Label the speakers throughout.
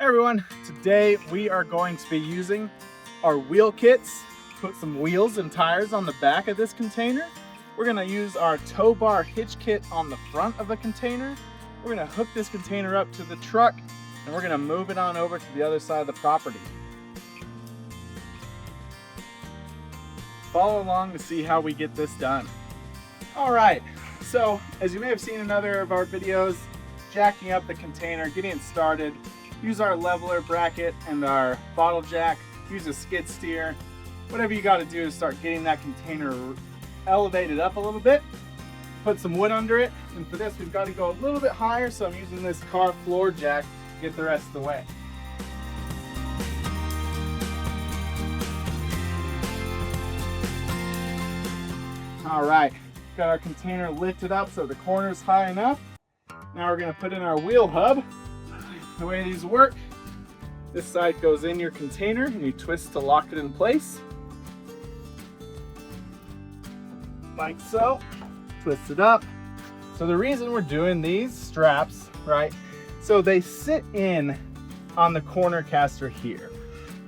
Speaker 1: Hey everyone, today we are going to be using our wheel kits. Put some wheels and tires on the back of this container. We're going to use our tow bar hitch kit on the front of the container. We're going to hook this container up to the truck and we're going to move it on over to the other side of the property. Follow along to see how we get this done. Alright, so as you may have seen in other of our videos, jacking up the container, getting it started, use our leveler bracket and our bottle jack, use a skid steer, whatever you got to do to start getting that container elevated up a little bit. Put some wood under it, and for this we've got to go a little bit higher, so I'm using this car floor jack to get the rest of the way. All right, got our container lifted up so the corner's high enough. Now we're going to put in our wheel hub. The way these work, this side goes in your container and you twist to lock it in place. Like so. Twist it up. So the reason we're doing these straps, right, so they sit in on the corner caster here.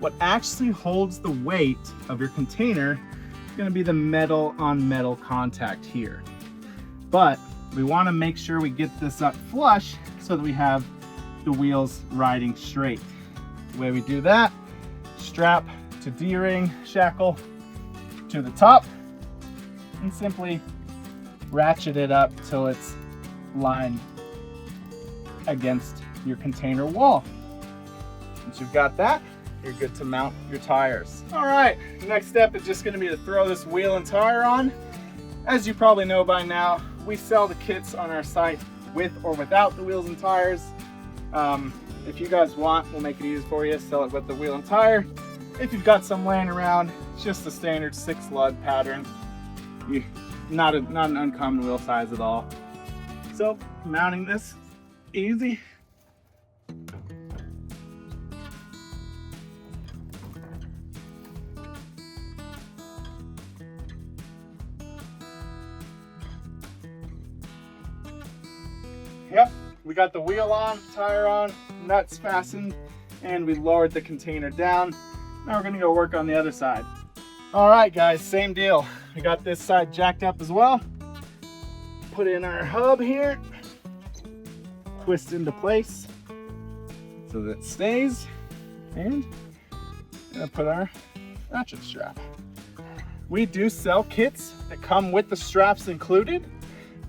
Speaker 1: What actually holds the weight of your container is going to be the metal on metal contact here. But we want to make sure we get this up flush so that we have the wheels riding straight. The way we do that, strap to D-ring shackle to the top and simply ratchet it up till it's lined against your container wall. Once you've got that, you're good to mount your tires. All right, the next step is just going to be to throw this wheel and tire on. As you probably know by now, we sell the kits on our site with or without the wheels and tires. If you guys want, we'll make it easy for you. Sell it with the wheel and tire. If you've got some laying around, it's just the standard 6 lug pattern. Not an uncommon wheel size at all. So mounting this, easy. Yep, we got the wheel on, tire on, nuts fastened, and we lowered the container down. Now we're gonna go work on the other side. All right guys, same deal. We got this side jacked up as well. Put in our hub here, twist into place so that it stays, and gonna put our ratchet strap. We do sell kits that come with the straps included.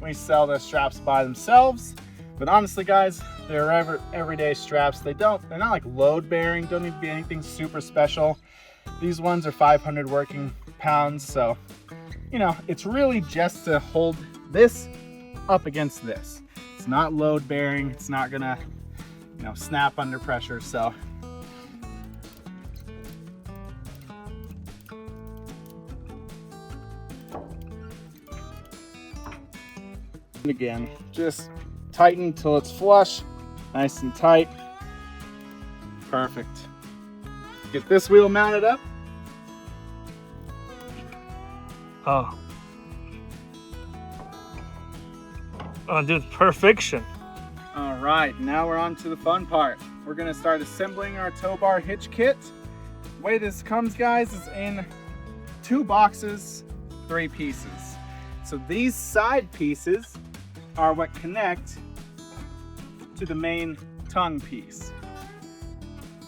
Speaker 1: We sell the straps by themselves. But honestly guys, they're everyday straps. They're not like load bearing, don't need to be anything super special. These ones are 500 working pounds, so you know, it's really just to hold this up against this. It's not load bearing, it's not gonna, you know, snap under pressure, so. And again, just tighten till it's flush, nice and tight. Perfect. Get this wheel mounted up.
Speaker 2: Oh, dude, perfection.
Speaker 1: All right, now we're on to the fun part. We're gonna start assembling our tow bar hitch kit. The way this comes, guys, is in 2 boxes, 3 pieces. So these side pieces are what connect to the main tongue piece.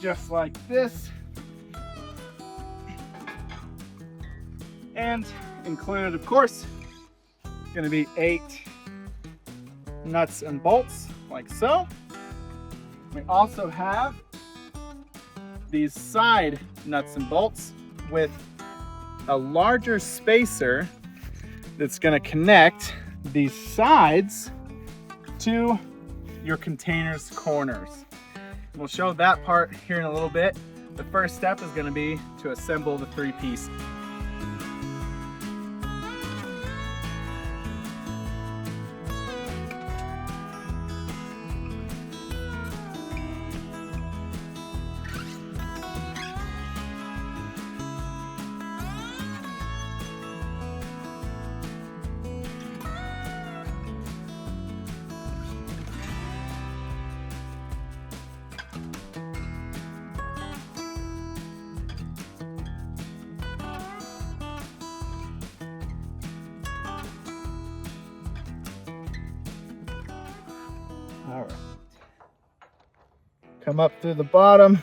Speaker 1: Just like this. And included, of course, gonna be 8 nuts and bolts, like so. We also have these side nuts and bolts with a larger spacer that's gonna connect these sides to your container's corners. We'll show that part here in a little bit. The first step is gonna be to assemble the 3 pieces. All right. Come up through the bottom.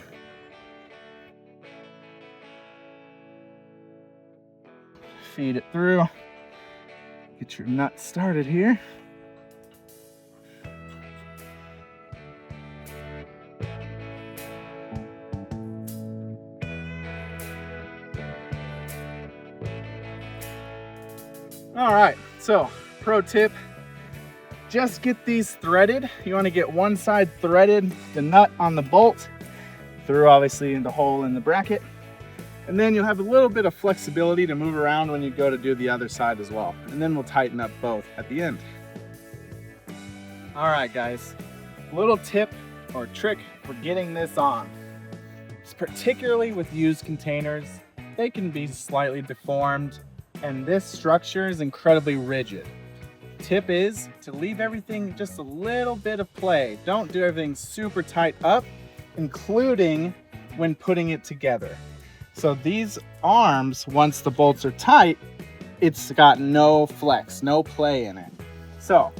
Speaker 1: Feed it through. Get your nut started here. All right, so pro tip, just get these threaded. You want to get one side threaded, the nut on the bolt, through obviously in the hole in the bracket. And then you'll have a little bit of flexibility to move around when you go to do the other side as well. And then we'll tighten up both at the end. All right, guys, little tip or trick for getting this on. It's particularly with used containers, they can be slightly deformed, and this structure is incredibly rigid. Tip is to leave everything just a little bit of play. Don't do everything super tight up, including when putting it together. So these arms, once the bolts are tight, it's got no flex, no play in it. So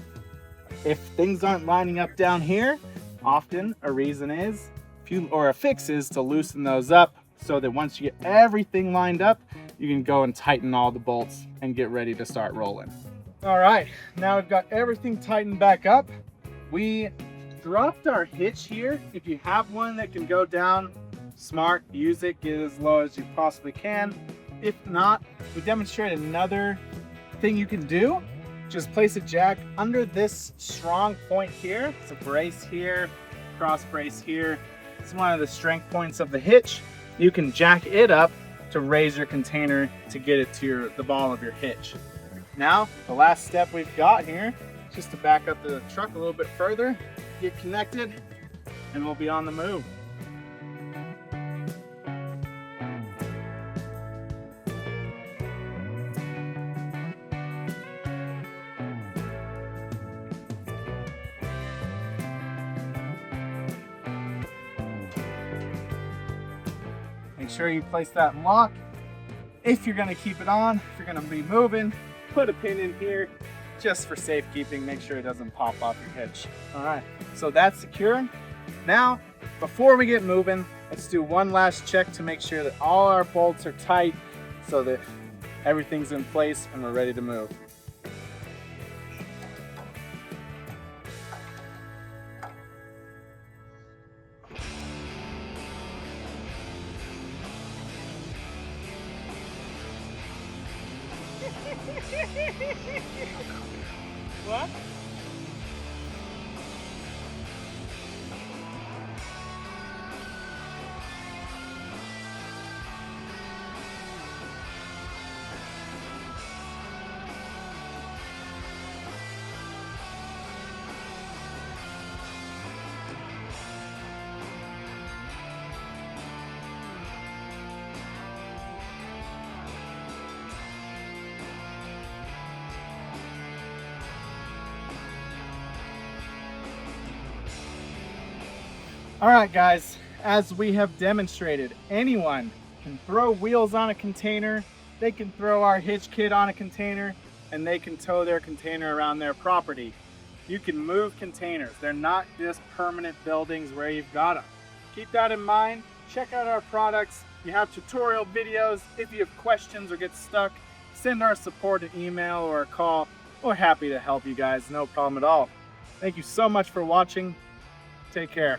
Speaker 1: if things aren't lining up down here, often a reason is, or a fix is to loosen those up so that once you get everything lined up, you can go and tighten all the bolts and get ready to start rolling. All right, now we've got everything tightened back up. We dropped our hitch here. If you have one that can go down, smart, use it, get it as low as you possibly can. If not, we demonstrate another thing you can do. Just place a jack under this strong point here. It's a brace here, cross brace here. It's one of the strength points of the hitch. You can jack it up to raise your container to get it to the ball of your hitch. Now, the last step we've got here is just to back up the truck a little bit further, get connected, and we'll be on the move. Make sure you place that lock. If you're gonna keep it on, if you're gonna be moving, put a pin in here just for safekeeping. Make sure it doesn't pop off your hitch. All right, so that's secure. Now, before we get moving, let's do one last check to make sure that all our bolts are tight so that everything's in place and we're ready to move. What? All right, guys, as we have demonstrated, anyone can throw wheels on a container, they can throw our hitch kit on a container, and they can tow their container around their property. You can move containers. They're not just permanent buildings where you've got them. Keep that in mind. Check out our products. You have tutorial videos. If you have questions or get stuck, send our support an email or a call. We're happy to help you guys, no problem at all. Thank you so much for watching. Take care.